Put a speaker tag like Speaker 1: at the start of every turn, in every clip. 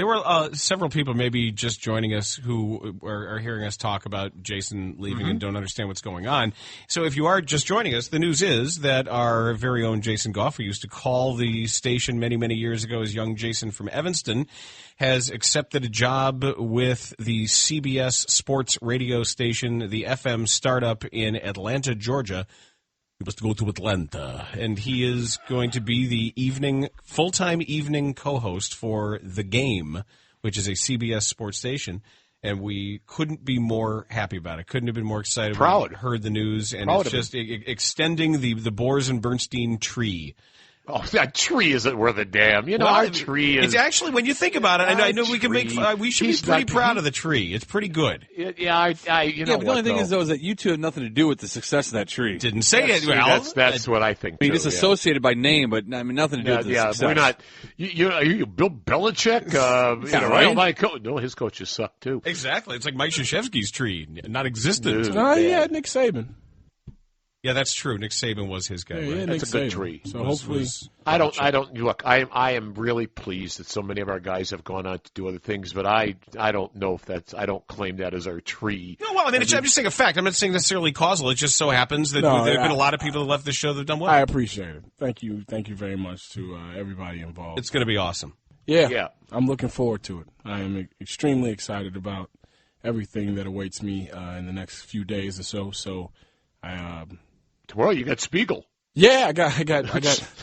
Speaker 1: There were several people maybe just joining us who are hearing us talk about Jason leaving and don't understand what's going on. So if you are just joining us, the news is that our very own Jason Goff, who used to call the station many, many years ago as young Jason from Evanston, has accepted a job with the CBS sports radio station, the FM startup in Atlanta, Georgia. He must go to Atlanta, and he is going to be the full-time evening co-host for The Game, which is a CBS sports station, and we couldn't be more happy about it. Couldn't have been more excited.
Speaker 2: Proud.
Speaker 1: We heard the news, and
Speaker 2: Proud
Speaker 1: it's just extending the Boers and Bernstein tree.
Speaker 2: Oh, that tree isn't worth a damn. You know, our tree is...
Speaker 1: It's actually, when you think about it, I know we can make... we should be pretty proud of the tree. It's pretty good.
Speaker 2: But the
Speaker 3: only thing is, though, is that you two have nothing to do with the success of that tree.
Speaker 1: Didn't say it. Well,
Speaker 2: that's what I think,
Speaker 3: I mean, it's associated by name, but nothing to do with the success.
Speaker 2: We're not... You Bill Belichick?
Speaker 3: Right?
Speaker 2: My coach. No, his coaches suck, too.
Speaker 1: Exactly. It's like Mike Krzyzewski's tree, not existent.
Speaker 4: No, yeah, Nick Saban.
Speaker 1: Yeah, that's true. Nick Saban was his guy.
Speaker 4: Yeah,
Speaker 1: right?
Speaker 2: That's a good tree.
Speaker 4: So hopefully,
Speaker 2: I don't look. I am really pleased that so many of our guys have gone on to do other things, but I don't know if that's. I don't claim that as our tree.
Speaker 1: No, well, I mean, I'm just saying a fact. I'm not saying necessarily causal. It just so happens that there have been a lot of people that left the show that have done well.
Speaker 4: I appreciate it. Thank you very much to everybody involved.
Speaker 1: It's going to be awesome.
Speaker 4: Yeah, I'm looking forward to it. I am extremely excited about everything that awaits me in the next few days or so. So,
Speaker 2: Tomorrow you got Spiegel.
Speaker 4: Yeah, I got.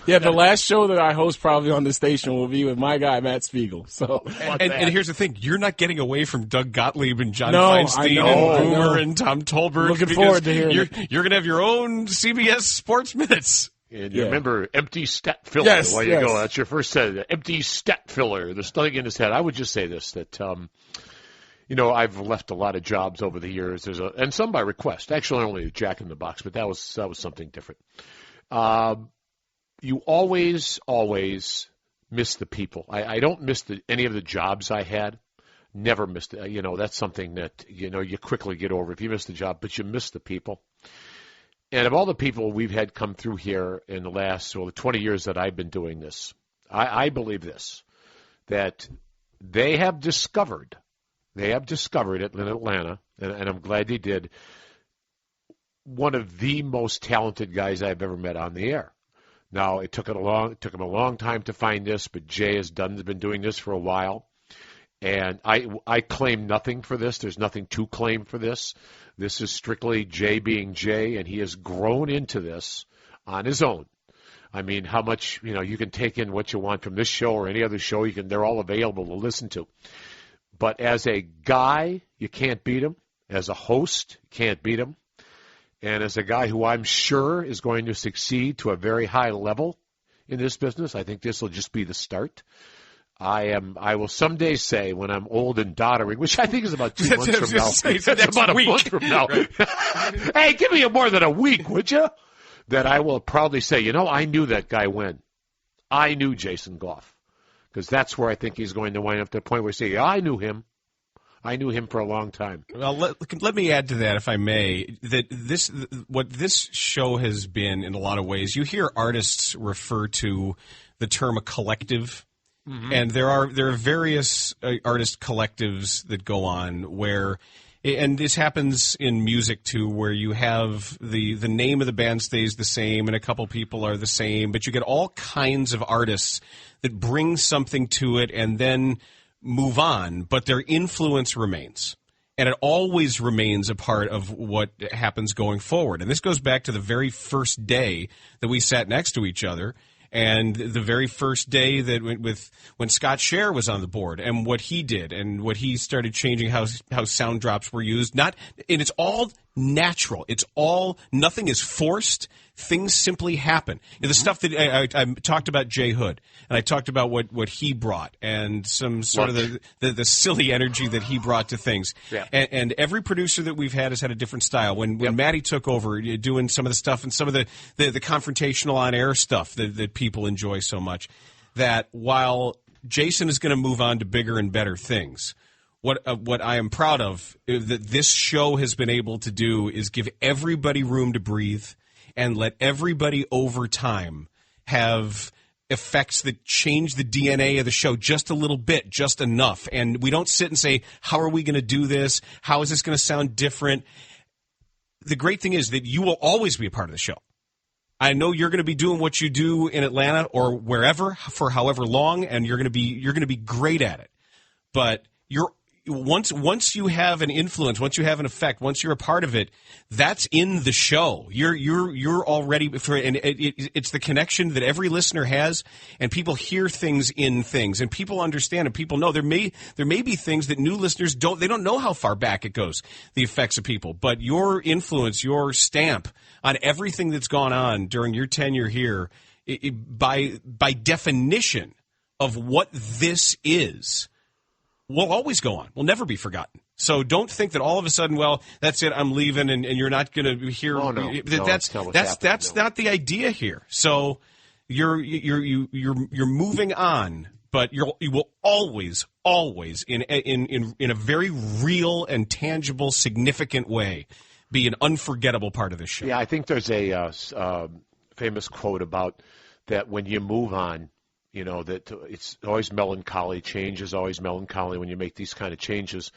Speaker 4: Yeah, the last show that I host probably on the station will be with my guy Matt Spiegel. So,
Speaker 1: and here's the thing: you're not getting away from Doug Gottlieb and John
Speaker 4: No,
Speaker 1: Feinstein
Speaker 4: I know,
Speaker 1: and Boomer and Tom Tolbert.
Speaker 4: Looking forward to hearing it.
Speaker 1: You're going to have your own CBS Sports Minutes.
Speaker 2: And you remember empty stat filler.
Speaker 4: Yes,
Speaker 2: There you go. That's your first set. Empty stat filler. There's nothing in his head. I would just say this, that, I've left a lot of jobs over the years. And some by request. Actually, only a Jack in the Box, but that was something different. You always miss the people. I don't miss any of the jobs I had. Never missed it. That's something that, you quickly get over if you miss the job, but you miss the people. And of all the people we've had come through here in the last, the 20 years that I've been doing this, I believe this, that they have discovered it in Atlanta, and I'm glad they did, one of the most talented guys I've ever met on the air. Now, it took him a long time to find this, but Jay has been doing this for a while. And I claim nothing for this. There's nothing to claim for this. This is strictly Jay being Jay, and he has grown into this on his own. I mean, how much, you can take in what you want from this show or any other show. They're all available to listen to. But as a guy, you can't beat him. As a host, you can't beat him. And as a guy who I'm sure is going to succeed to a very high level in this business, I think this will just be the start. I will someday say when I'm old and doddering, which I think is about 2 months from now. That's about a month from now. Right. Hey, give me more than a week, would you? That I will probably say, I knew that guy when. I knew Jason Goff. Because that's where I think he's going to wind up to the point where you say, I knew him. I knew him for a long time.
Speaker 1: Well, let me add to that, if I may, that what this show has been in a lot of ways, you hear artists refer to the term a collective. Mm-hmm. And there are various artist collectives that go on where, and this happens in music too, where you have the name of the band stays the same and a couple people are the same, but you get all kinds of artists that bring something to it and then move on, but their influence remains. And it always remains a part of what happens going forward. And this goes back to the very first day that we sat next to each other. And the very first day that when Scott Scher was on the board and what he did and what he started changing how sound drops were used, and it's all natural. Nothing is forced. Things simply happen. The stuff that I talked about Jay Hood, and I talked about what he brought and some sort of the silly energy that he brought to things. Yeah. And every producer that we've had has had a different style. When Matty took over doing some of the stuff and some of the confrontational on-air stuff that people enjoy so much, that while Jason is going to move on to bigger and better things, what I am proud of that this show has been able to do is give everybody room to breathe and let everybody over time have effects that change the DNA of the show just a little bit, just enough. And we don't sit and say, how are we going to do this? How is this going to sound different? The great thing is that you will always be a part of the show. I know you're going to be doing what you do in Atlanta or wherever for however long, and you're going to be great at it. But once you have an influence, once you have an effect, once you're a part of it, that's in the show. You're already and it's the connection that every listener has, and people hear things in things, and people understand, and people know there may be things that new listeners don't know how far back it goes, the effects of people. But your influence, your stamp on everything that's gone on during your tenure here, by definition of what this is, will always go on. Will never be forgotten. So don't think that all of a sudden, well, that's it, I'm leaving, and you're not going to hear.
Speaker 2: Oh, no.
Speaker 1: That's not the idea here. So you're moving on, but you will always in a very real and tangible, significant way be an unforgettable part of this show.
Speaker 2: Yeah, I think there's a famous quote about that when you move on. You know, that it's always melancholy. Change is always melancholy when you make these kind of changes,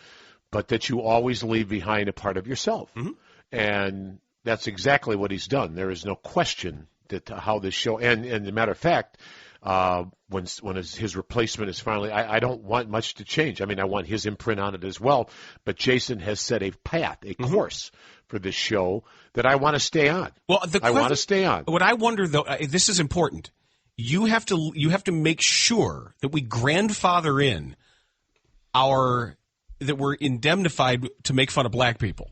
Speaker 2: but that you always leave behind a part of yourself. Mm-hmm. And that's exactly what he's done. There is no question that how this show, and as a matter of fact, when his replacement is finally, I don't want much to change. I mean, I want his imprint on it as well, but Jason has set a path, a course for this show that I want to stay on.
Speaker 1: Well,
Speaker 2: I want to stay on.
Speaker 1: What I wonder, though, this is important. You have to make sure that we grandfather in that we're indemnified to make fun of black people.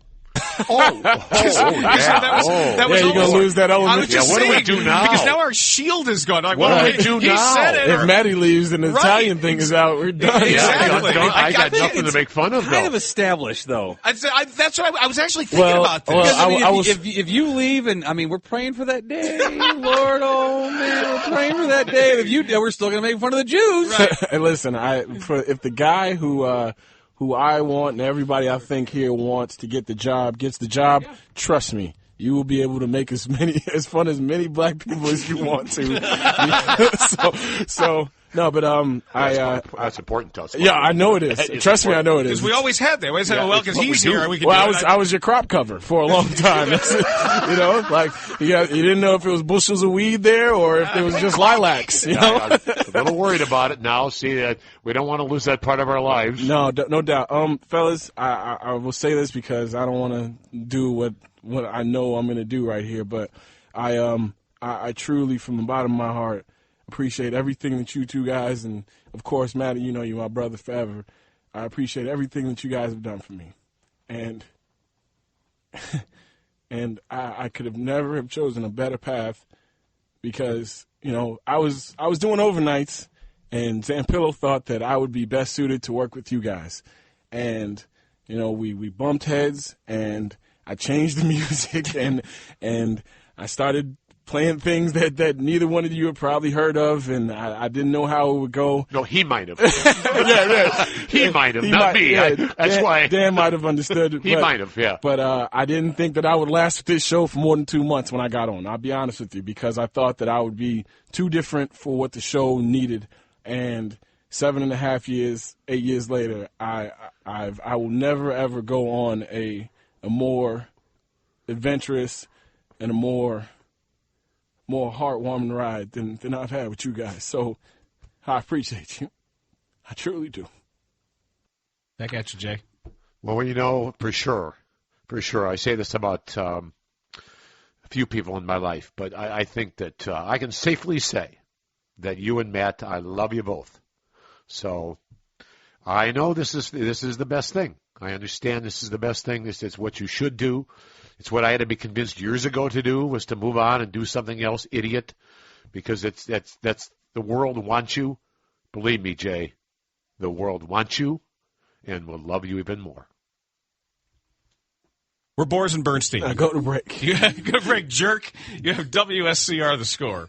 Speaker 2: That was
Speaker 4: you're going to lose that element.
Speaker 1: I was just
Speaker 2: what
Speaker 1: saying,
Speaker 2: do we do now?
Speaker 1: Because now our shield is gone. Like,
Speaker 2: what do we do
Speaker 1: he
Speaker 2: now?
Speaker 1: said it.
Speaker 4: If Maddie leaves and the Italian thing is out, we're done.
Speaker 1: Exactly.
Speaker 2: I got nothing to make fun of,
Speaker 3: Kind
Speaker 2: though.
Speaker 3: of established, though.
Speaker 1: That's what I was actually thinking about this.
Speaker 3: Because, if you leave, and I mean, we're praying for that day, Lord, oh man, we're praying for that day. We're still going to make fun of the Jews.
Speaker 1: Right.
Speaker 4: And listen, if the guy who I want and everybody I think here wants to get the job gets the job, trust me, you will be able to make as fun as many black people as you want to. No, but
Speaker 2: that's important to us.
Speaker 4: Yeah, I know it is. Trust me, I know it is.
Speaker 1: Because we always had that. We always said, because he's here, we can do it.
Speaker 4: I was your crop cover for a long time. You know, like you didn't know if it was bushels of weed there or if it was just lilacs. You know,
Speaker 2: I'm a little worried about it now. See that we don't want to lose that part of our lives.
Speaker 4: No doubt. Fellas, I will say this because I don't want to do what I know I'm going to do right here, but I truly, from the bottom of my heart, appreciate everything that you two guys, and of course, Matty, you know you're my brother forever. I appreciate everything that you guys have done for me, and I could have never have chosen a better path because I was doing overnights, and Zampillo thought that I would be best suited to work with you guys, and we bumped heads, and I changed the music, and I started playing things that neither one of you have probably heard of, and I didn't know how it would go.
Speaker 2: No, he might have.
Speaker 4: yeah.
Speaker 2: He might have, not me. That's why.
Speaker 4: Dan might have understood.
Speaker 2: He might have, yeah.
Speaker 4: But I didn't think that I would last with this show for more than 2 months when I got on. I'll be honest with you, because I thought that I would be too different for what the show needed. And 7.5 years, 8 years later, I will never ever go on a more adventurous and a more heartwarming ride than I've had with you guys. So I appreciate you. I truly do.
Speaker 1: Back at you, Jay.
Speaker 2: Well, for sure. I say this about a few people in my life, but I think that I can safely say that you and Matt, I love you both. So I know this is the best thing. I understand this is the best thing. This is what you should do. It's what I had to be convinced years ago to do, was to move on and do something else, idiot, because that's the world wants you. Believe me, Jay, the world wants you and will love you even more.
Speaker 1: We're Boers and Bernstein.
Speaker 4: Go to break.
Speaker 1: Go to break, jerk. You have WSCR, The Score.